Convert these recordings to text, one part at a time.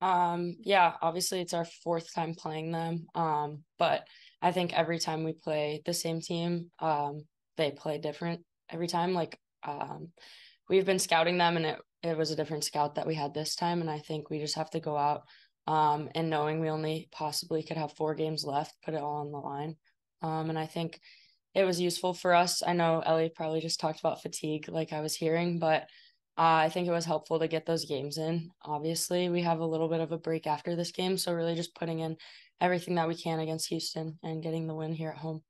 Yeah, obviously it's our fourth time playing them. But I think every time we play the same team, they play different every time. We've been scouting them and it was a different scout that we had this time. And I think we just have to go out, and knowing we only possibly could have 4 games left, put it all on the line. And I think it was useful for us. I know Ellie probably just talked about fatigue, like I was hearing, but I think it was helpful to get those games in. Obviously, we have a little bit of a break after this game, so really just putting in everything that we can against Houston and getting the win here at home.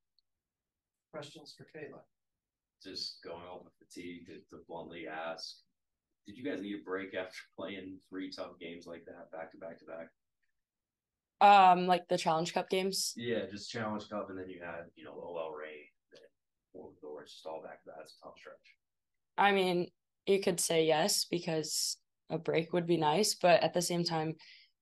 Questions for Kayla? Just going off of fatigue to bluntly ask, did you guys need a break after playing 3 tough games like that back to back to back? Like the Challenge Cup games. Yeah, just Challenge Cup, and then you had OL Reign, then Fort Worth, just all back to back. That's a tough stretch. I mean, you could say yes because a break would be nice, but at the same time,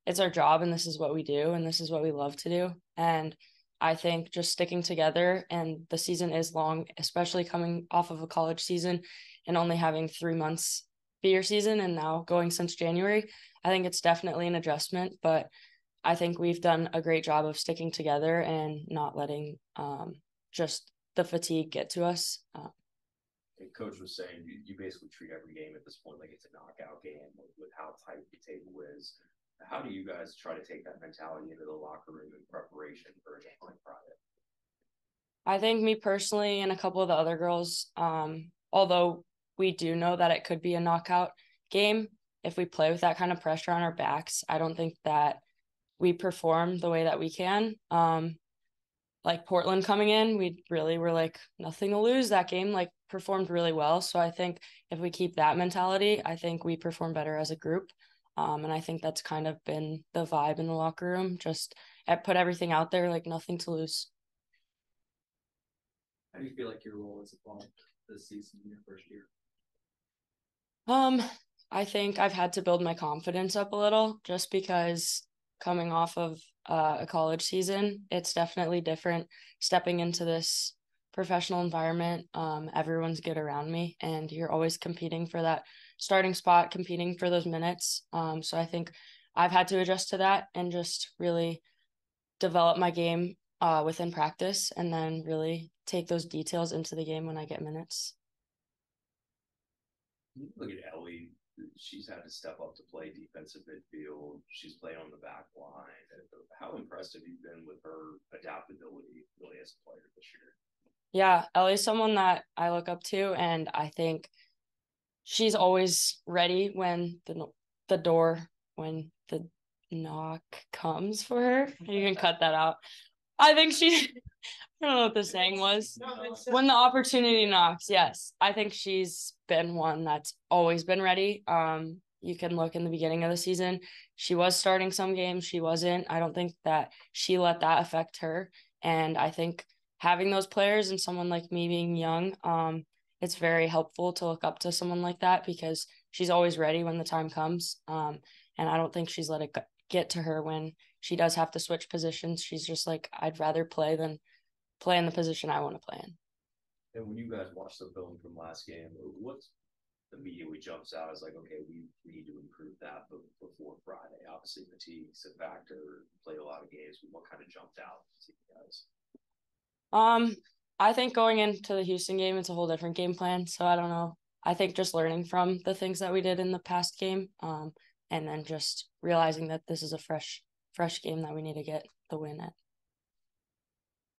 it's our job and this is what we do and this is what we love to do. And I think just sticking together, and the season is long, especially coming off of a college season and only having 3 months be your season and now going since January. I think it's definitely an adjustment, but I think we've done a great job of sticking together and not letting just the fatigue get to us. Coach was saying you basically treat every game at this point like it's a knockout game with how tight the table is. How do you guys try to take that mentality into the locker room in preparation for a game like Friday? I think me personally and a couple of the other girls, although we do know that it could be a knockout game, if we play with that kind of pressure on our backs, I don't think that we perform the way that we can. Like Portland coming in, we really were like nothing to lose that game, like performed really well. So I think if we keep that mentality, I think we perform better as a group. And I think that's kind of been the vibe in the locker room. Just put everything out there, like nothing to lose. How do you feel like your role has evolved this season in your first year? Um, I think I've had to build my confidence up a little just because coming off of a college season, it's definitely different stepping into this professional environment. Everyone's good around me, and you're always competing for that starting spot, competing for those minutes. So I think I've had to adjust to that and just really develop my game within practice, and then really take those details into the game when I get minutes. Look at Ellie. She's had to step up to play defensive midfield. She's played on the back line. How impressed have you been with her adaptability really as a player this year? Yeah, Ellie's someone that I look up to, and I think she's always ready when the door when the knock comes for her. You can cut that out. I think she I don't know what the saying was. When the opportunity knocks, yes. I think she's been one that's always been ready. You can look in the beginning of the season. She was starting some games, she wasn't. I don't think that she let that affect her. And I think having those players and someone like me being young, it's very helpful to look up to someone like that because she's always ready when the time comes. And I don't think she's let it get to her when she does have to switch positions. She's just like, I'd rather play than play in the position I want to play in. And when you guys watch the film from last game, what's immediately jumps out as like, okay, we need to improve that before Friday. Obviously, fatigue's a factor. Played a lot of games. What kind of jumped out to you guys? Um, I think going into the Houston game, it's a whole different game plan. So I don't know. I think just learning from the things that we did in the past game, and then just realizing that this is a fresh game that we need to get the win at.